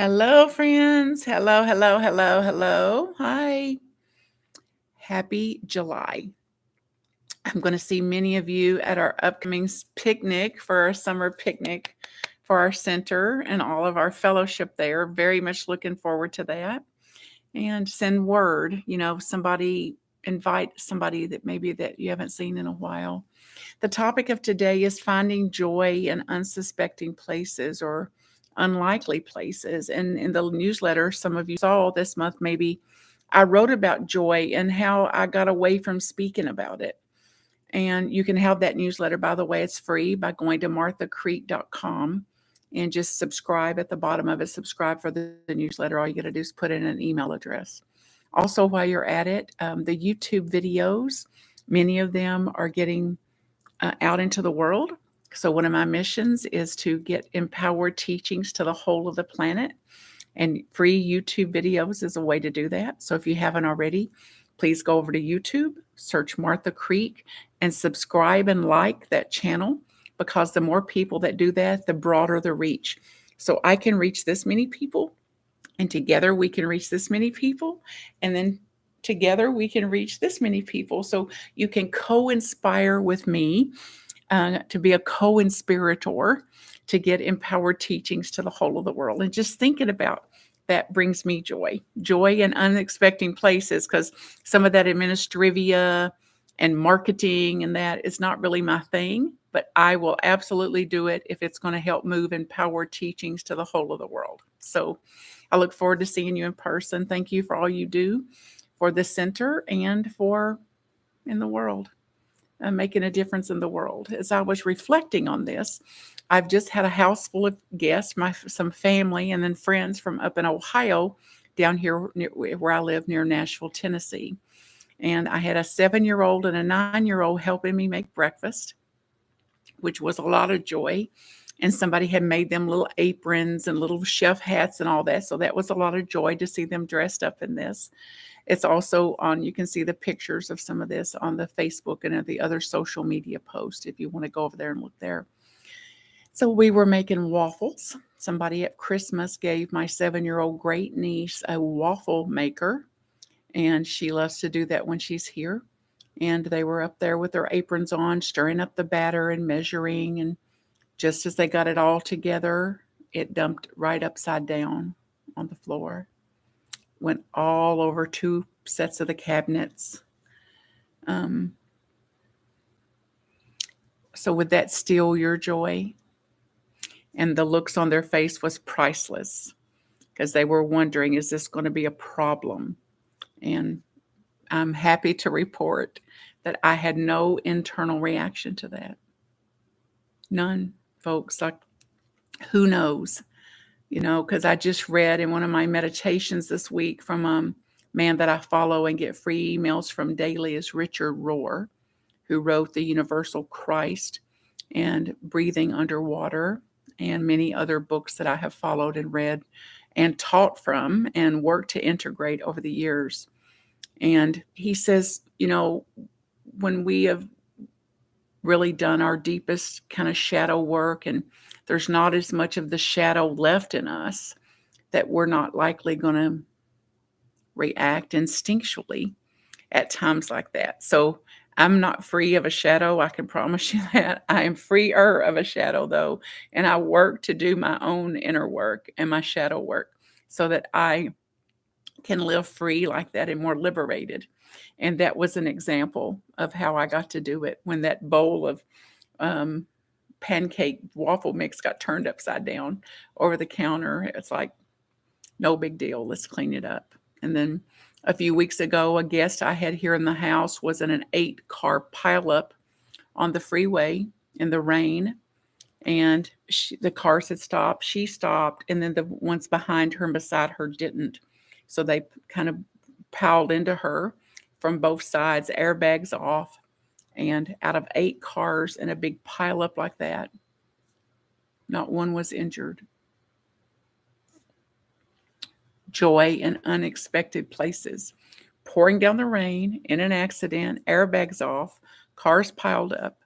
Hello, friends. Hello, hello, hello, hello. Hi. Happy July. I'm going to see many of you at our upcoming picnic for our summer picnic for our center and all of our fellowship there. Very much looking forward to that. And send word, somebody invite somebody that maybe that you haven't seen in a while. The topic of today is finding joy in unsuspecting places or unlikely places. And in the newsletter, some of you saw this month, maybe I wrote about joy and how I got away from speaking about it. And you can have that newsletter, by the way, it's free by going to marthacreek.com and just subscribe at the bottom of it. Subscribe for the newsletter. All you got to do is put in an email address. Also, while you're at it, the YouTube videos, many of them are getting out into the world. So, one of my missions is to get empowered teachings to the whole of the planet. And free YouTube videos is a way to do that. So, if you haven't already, please go over to YouTube, search Martha Creek, and subscribe and like that channel because the more people that do that, the broader the reach. So, I can reach this many people, and together we can reach this many people. And then together we can reach this many people. So, you can co inspire with me to be a co-inspirator to get empowered teachings to the whole of the world. And just thinking about that brings me joy in unexpected places, because some of that administrivia and marketing and that is not really my thing, but I will absolutely do it if it's going to help move empowered teachings to the whole of the world. So I look forward to seeing you in person. Thank you for all you do for the center and for in the world, making a difference in the world. As I was reflecting on this, I've just had a house full of guests, some family, and then friends from up in Ohio, down here where I live near Nashville, Tennessee. And I had a 7-year-old and a 9-year-old helping me make breakfast, which was a lot of joy. And somebody had made them little aprons and little chef hats and all that. So that was a lot of joy to see them dressed up in this. It's also on, you can see the pictures of some of this on the Facebook and the other social media posts if you want to go over there and look there. So we were making waffles. Somebody at Christmas gave my 7-year-old great niece a waffle maker, and she loves to do that when she's here. And they were up there with their aprons on, stirring up the batter and measuring. And just as they got it all together, it dumped right upside down on the floor. Went all over 2 sets of the cabinets. So would that steal your joy? And the looks on their face was priceless because they were wondering, is this going to be a problem? And I'm happy to report that I had no internal reaction to that. None, folks. Like, who knows? Because I just read in one of my meditations this week from a man that I follow and get free emails from daily is Richard Rohr, who wrote The Universal Christ and Breathing Underwater and many other books that I have followed and read and taught from and worked to integrate over the years. And he says, when we have really done our deepest kind of shadow work and there's not as much of the shadow left in us, that we're not likely going to react instinctually at times like that. So I'm not free of a shadow. I can promise you that. I am freer of a shadow, though. And I work to do my own inner work and my shadow work so that I can live free like that and more liberated. And that was an example of how I got to do it when that bowl of pancake waffle mix got turned upside down over the counter. It's like, no big deal. Let's clean it up. And then a few weeks ago, a guest I had here in the house was in an 8-car pileup on the freeway in the rain. And the cars had stopped. She stopped. And then the ones behind her and beside her didn't. So they kind of piled into her from both sides, airbags off. And out of 8 cars in a big pileup like that, not one was injured. Joy in unexpected places. Pouring down the rain, in an accident, airbags off, cars piled up,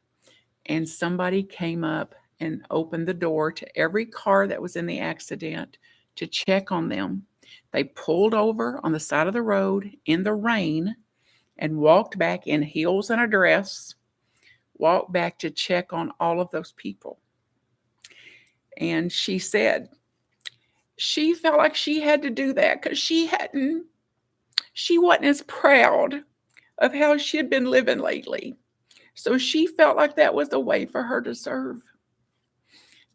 and somebody came up and opened the door to every car that was in the accident to check on them. They pulled over on the side of the road in the rain and walked back in heels and a dress, walked back to check on all of those people. And she said she felt like she had to do that because she wasn't as proud of how she had been living lately. So she felt like that was the way for her to serve,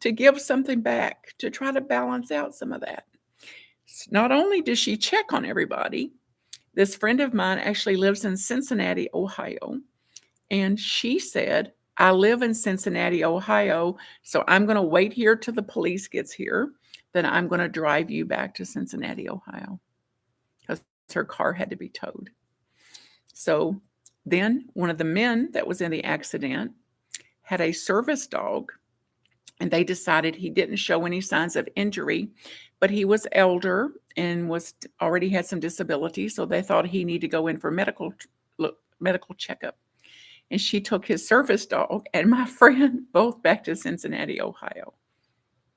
to give something back, to try to balance out some of that. Not only does she check on everybody, this friend of mine actually lives in Cincinnati, Ohio. And she said, I live in Cincinnati, Ohio, so I'm going to wait here till the police gets here. Then I'm going to drive you back to Cincinnati, Ohio, because her car had to be towed. So then one of the men that was in the accident had a service dog, and they decided he didn't show any signs of injury, but he was elder and was already had some disability, so they thought he needed to go in for medical checkup. And she took his service dog and my friend both back to Cincinnati, Ohio.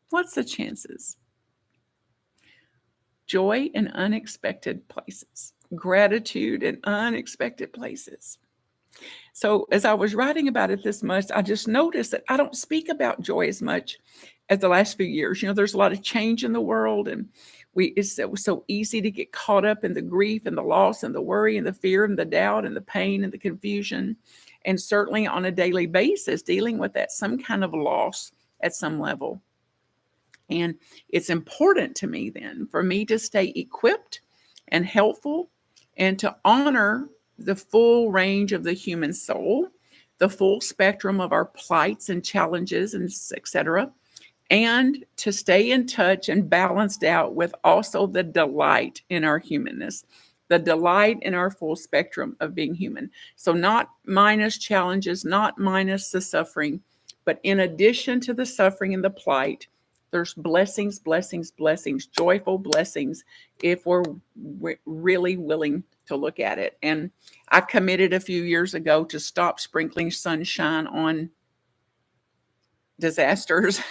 What's the chances? Joy in unexpected places, gratitude in unexpected places. So as I was writing about it this much, I just noticed that I don't speak about joy as much as the last few years. There's a lot of change in the world, and it's so easy to get caught up in the grief and the loss and the worry and the fear and the doubt and the pain and the confusion. And certainly on a daily basis, dealing with that, some kind of loss at some level. And it's important to me then for me to stay equipped and helpful and to honor the full range of the human soul, the full spectrum of our plights and challenges and etc., and to stay in touch and balanced out with also the delight in our humanness, the delight in our full spectrum of being human. So not minus challenges, not minus the suffering, but in addition to the suffering and the plight, there's blessings, blessings, blessings, joyful blessings if we're really willing to look at it. And I committed a few years ago to stop sprinkling sunshine on disasters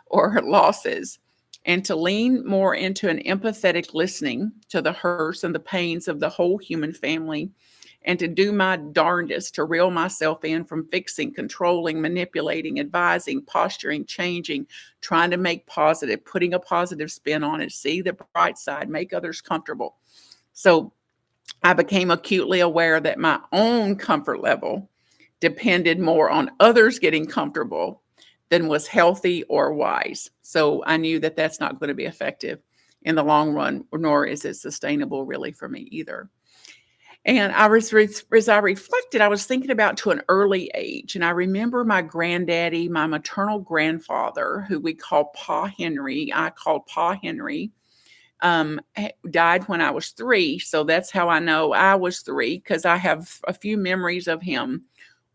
or losses, and to lean more into an empathetic listening to the hurts and the pains of the whole human family, and to do my darndest to reel myself in from fixing, controlling, manipulating, advising, posturing, changing, trying to make positive, putting a positive spin on it, see the bright side, make others comfortable. So I became acutely aware that my own comfort level depended more on others getting comfortable than was healthy or wise. So I knew that that's not going to be effective in the long run, nor is it sustainable really for me either. And as I reflected, I was thinking about to an early age. And I remember my granddaddy, my maternal grandfather, who we call Pa Henry, I called Pa Henry, died when I was 3. So that's how I know I was 3, because I have a few memories of him.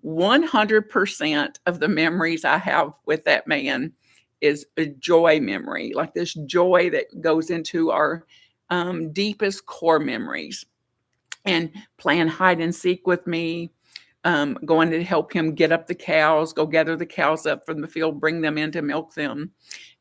100% of the memories I have with that man is a joy memory, like this joy that goes into our deepest core memories. And playing hide and seek with me, going to help him get up the cows, go gather the cows up from the field, bring them in to milk them.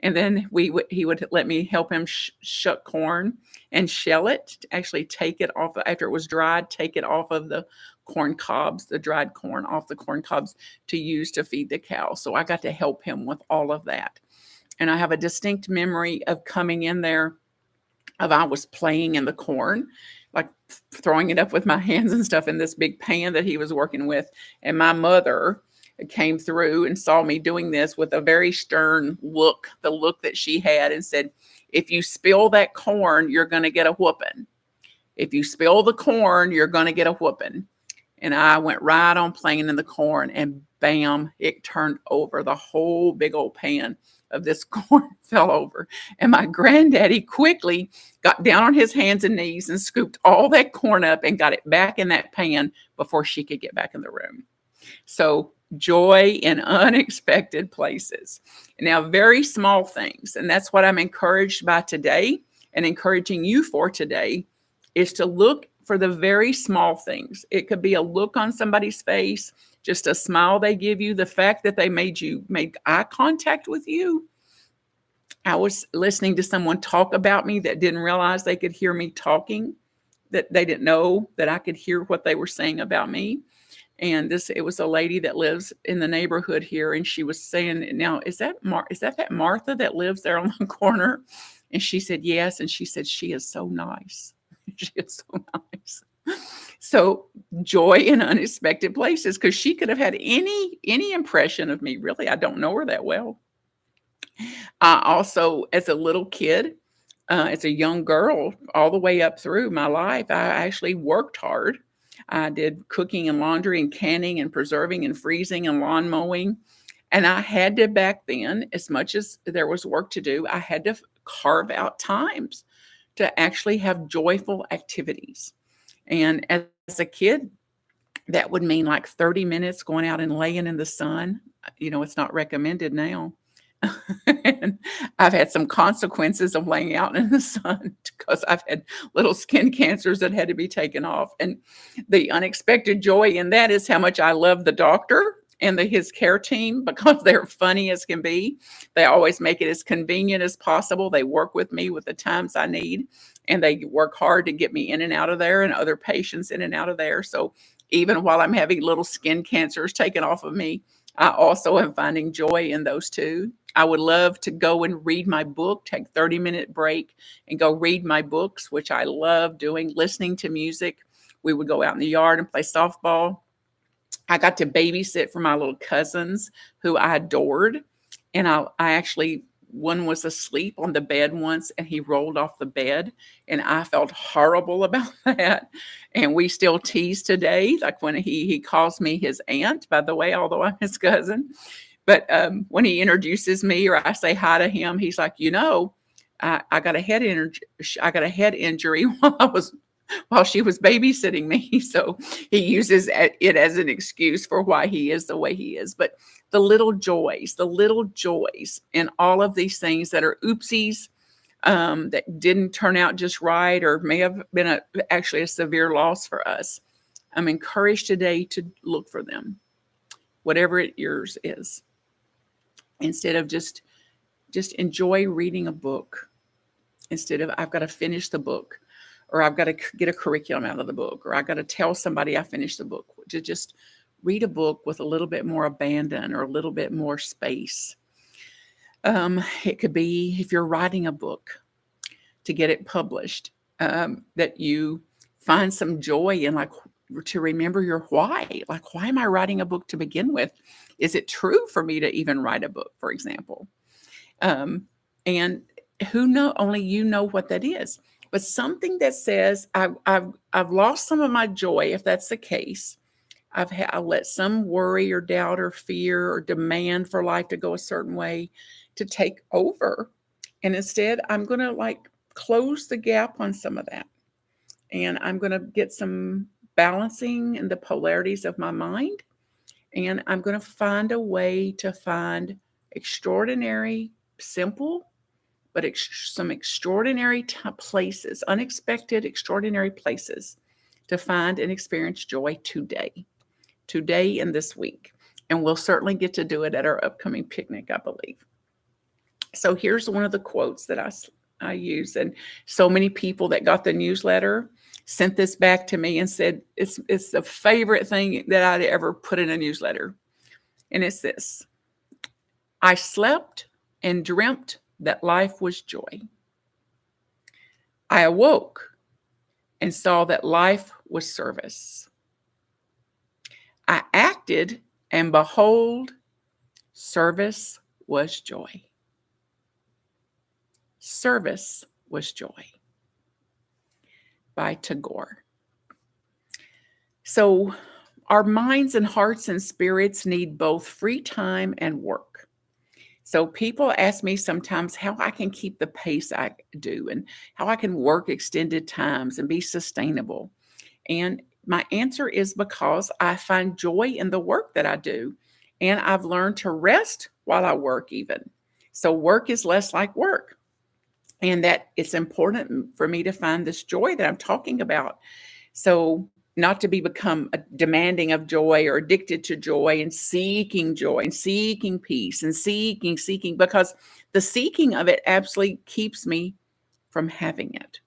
And then he would let me help him shuck corn and shell it, actually take it off after it was dried, take it off of the corn cobs, the dried corn off the corn cobs to use to feed the cows. So I got to help him with all of that. And I have a distinct memory of coming in there, of I was playing in the corn, like throwing it up with my hands and stuff in this big pan that he was working with. And my mother came through and saw me doing this with a very stern look, the look that she had, and said, if you spill that corn, you're going to get a whooping. If you spill the corn, you're going to get a whooping. And I went right on playing in the corn, and bam, it turned over. The whole big old pan of this corn fell over. And my granddaddy quickly got down on his hands and knees and scooped all that corn up and got it back in that pan before she could get back in the room. So joy in unexpected places. Now, very small things. And that's what I'm encouraged by today, and encouraging you for today, is to look for the very small things. It could be a look on somebody's face, just a smile they give you, the fact that they made eye contact with you. I was listening to someone talk about me that didn't realize they could hear me talking, that they didn't know that I could hear what they were saying about me. And it was a lady that lives in the neighborhood here, and she was saying, "Now, is that Martha that lives there on the corner?" And she said, "Yes." And she said, "She is so nice." She is so nice. So joy in unexpected places, because she could have had any impression of me. Really, I don't know her that well. I also, as a little kid, as a young girl, all the way up through my life, I actually worked hard. I did cooking and laundry and canning and preserving and freezing and lawn mowing. And I had to, back then, as much as there was work to do, I had to carve out times to actually have joyful activities. And as a kid, that would mean like 30 minutes going out and laying in the sun. It's not recommended now. And I've had some consequences of laying out in the sun because I've had little skin cancers that had to be taken off. And the unexpected joy in that is how much I love the doctor and his care team, because they're funny as can be. They always make it as convenient as possible. They work with me with the times I need, and they work hard to get me in and out of there and other patients in and out of there. So even while I'm having little skin cancers taken off of me, I also am finding joy in those too. I would love to go and read my book, take 30-minute break and go read my books, which I love doing, listening to music. We would go out in the yard and play softball. I got to babysit for my little cousins who I adored. And I actually, one was asleep on the bed once and he rolled off the bed, and I felt horrible about that. And we still tease today, like when he calls me his aunt, by the way, although I'm his cousin. But when he introduces me or I say hi to him, he's like, I got a head injury. I got a head injury while she was babysitting me. So he uses it as an excuse for why he is the way he is. But the little joys in all of these things that are oopsies, that didn't turn out just right, or may have been actually a severe loss for us. I'm encouraged today to look for them, whatever yours is. Instead of just enjoy reading a book, instead of I've got to finish the book, or I've got to get a curriculum out of the book, or I've got to tell somebody I finished the book. To just read a book with a little bit more abandon or a little bit more space. It could be, if you're writing a book, to get it published, that you find some joy in, like, to remember your why. Like, why am I writing a book to begin with? Is it true for me to even write a book, for example? And only you know what that is. But something that says, I've lost some of my joy, if that's the case. I let some worry or doubt or fear or demand for life to go a certain way to take over. And instead, I'm going to close the gap on some of that. And I'm going to get some balancing in the polarities of my mind. And I'm going to find a way to find extraordinary, simple, but some extraordinary places, unexpected, extraordinary places to find and experience joy today and this week. And we'll certainly get to do it at our upcoming picnic, I believe. So here's one of the quotes that I use. And so many people that got the newsletter sent this back to me and said, it's the favorite thing that I'd ever put in a newsletter. And it's this: I slept and dreamt that life was joy. I awoke and saw that life was service. I acted, and behold, service was joy. Service was joy. By Tagore. So our minds and hearts and spirits need both free time and work. So people ask me sometimes how I can keep the pace I do and how I can work extended times and be sustainable. And my answer is because I find joy in the work that I do. And I've learned to rest while I work even. So work is less like work. And that it's important for me to find this joy that I'm talking about. So not to become demanding of joy or addicted to joy and seeking peace and seeking, because the seeking of it absolutely keeps me from having it,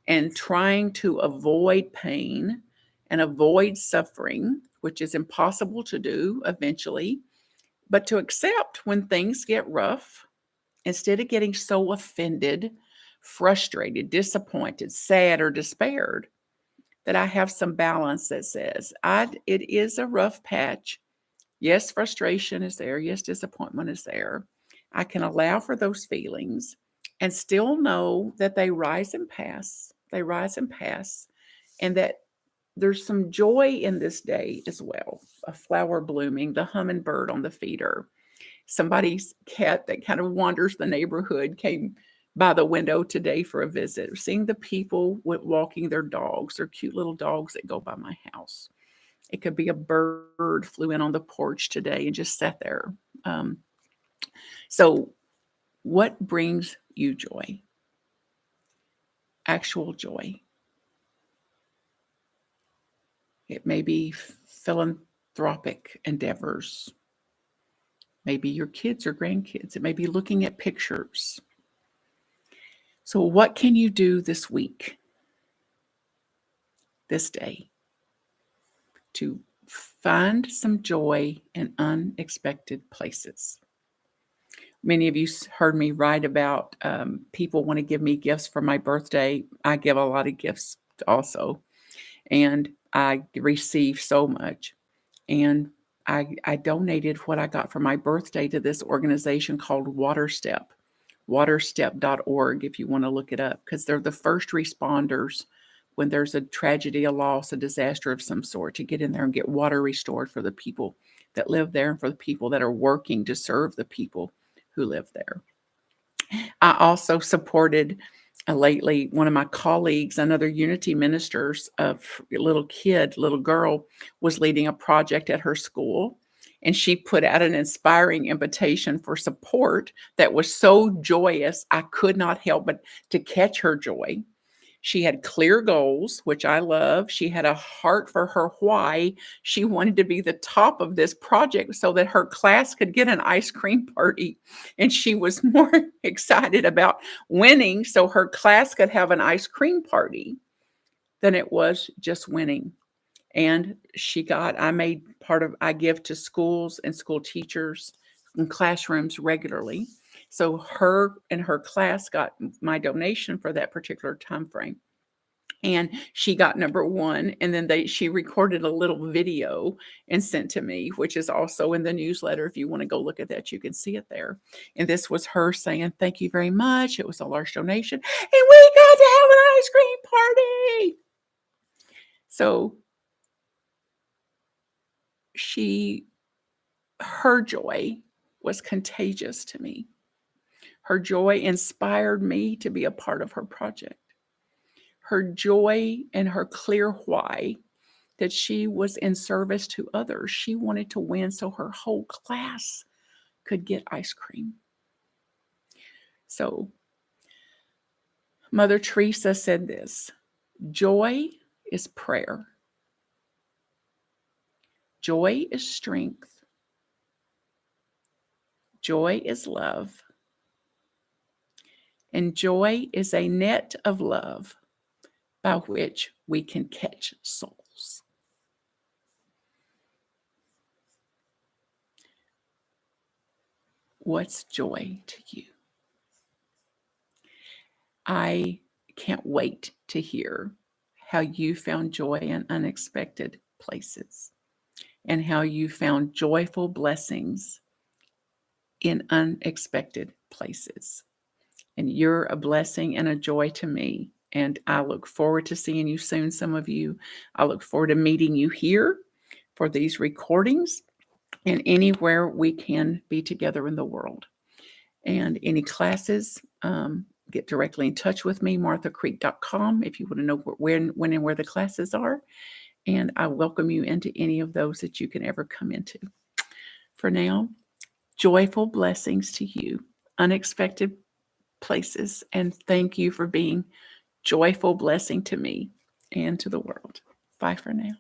and trying to avoid pain and avoid suffering, which is impossible to do eventually, but to accept when things get rough, instead of getting so offended, frustrated, disappointed, sad, or despaired, that I have some balance that says, it is a rough patch. Yes, frustration is there. Yes, disappointment is there. I can allow for those feelings and still know that they rise and pass. They rise and pass, and that there's some joy in this day as well. A flower blooming, the hummingbird on the feeder. Somebody's cat that kind of wanders the neighborhood came by the window today for a visit. Seeing the people walking their dogs, their cute little dogs that go by my house. It could be a bird flew in on the porch today and just sat there. So what brings you joy? Actual joy. It may be philanthropic endeavors. Maybe your kids or grandkids. It may be looking at pictures. So what can you do this week, this day, to find some joy in unexpected places? Many of you heard me write about people want to give me gifts for my birthday. I give a lot of gifts also, and I receive so much. And I donated what I got for my birthday to this organization called WaterStep, waterstep.org, if you want to look it up, because they're the first responders when there's a tragedy, a loss, a disaster of some sort, to get in there and get water restored for the people that live there and for the people that are working to serve the people who live there. I also supported lately one of my colleagues, another Unity ministers, of little girl, was leading a project at her school. And she put out an inspiring invitation for support that was so joyous, I could not help but to catch her joy. She had clear goals, which I love. She had a heart for her why. She wanted to be the top of this project so that her class could get an ice cream party. And she was more excited about winning so her class could have an ice cream party than it was just winning. And I give to schools and school teachers and classrooms regularly. So her and her class got my donation for that particular time frame. And she got number one. And then she recorded a little video and sent to me, which is also in the newsletter. If you want to go look at that, you can see it there. And this was her saying, thank you very much. It was a large donation. And we got to have an ice cream party. So her joy was contagious to me. Her joy inspired me to be a part of her project. Her joy and her clear why, that she was in service to others. She wanted to win so her whole class could get ice cream. So Mother Teresa said this: joy is prayer. Joy is strength. Joy is love. And joy is a net of love by which we can catch souls. What's joy to you? I can't wait to hear how you found joy in unexpected places and how you found joyful blessings in unexpected places. And you're a blessing and a joy to me. And I look forward to seeing you soon, some of you. I look forward to meeting you here for these recordings and anywhere we can be together in the world. And any classes, get directly in touch with me, marthacreek.com, if you want to know when and where the classes are. And I welcome you into any of those that you can ever come into. For now, joyful blessings to you, unexpected places, and thank you for being joyful blessing to me and to the world. Bye for now.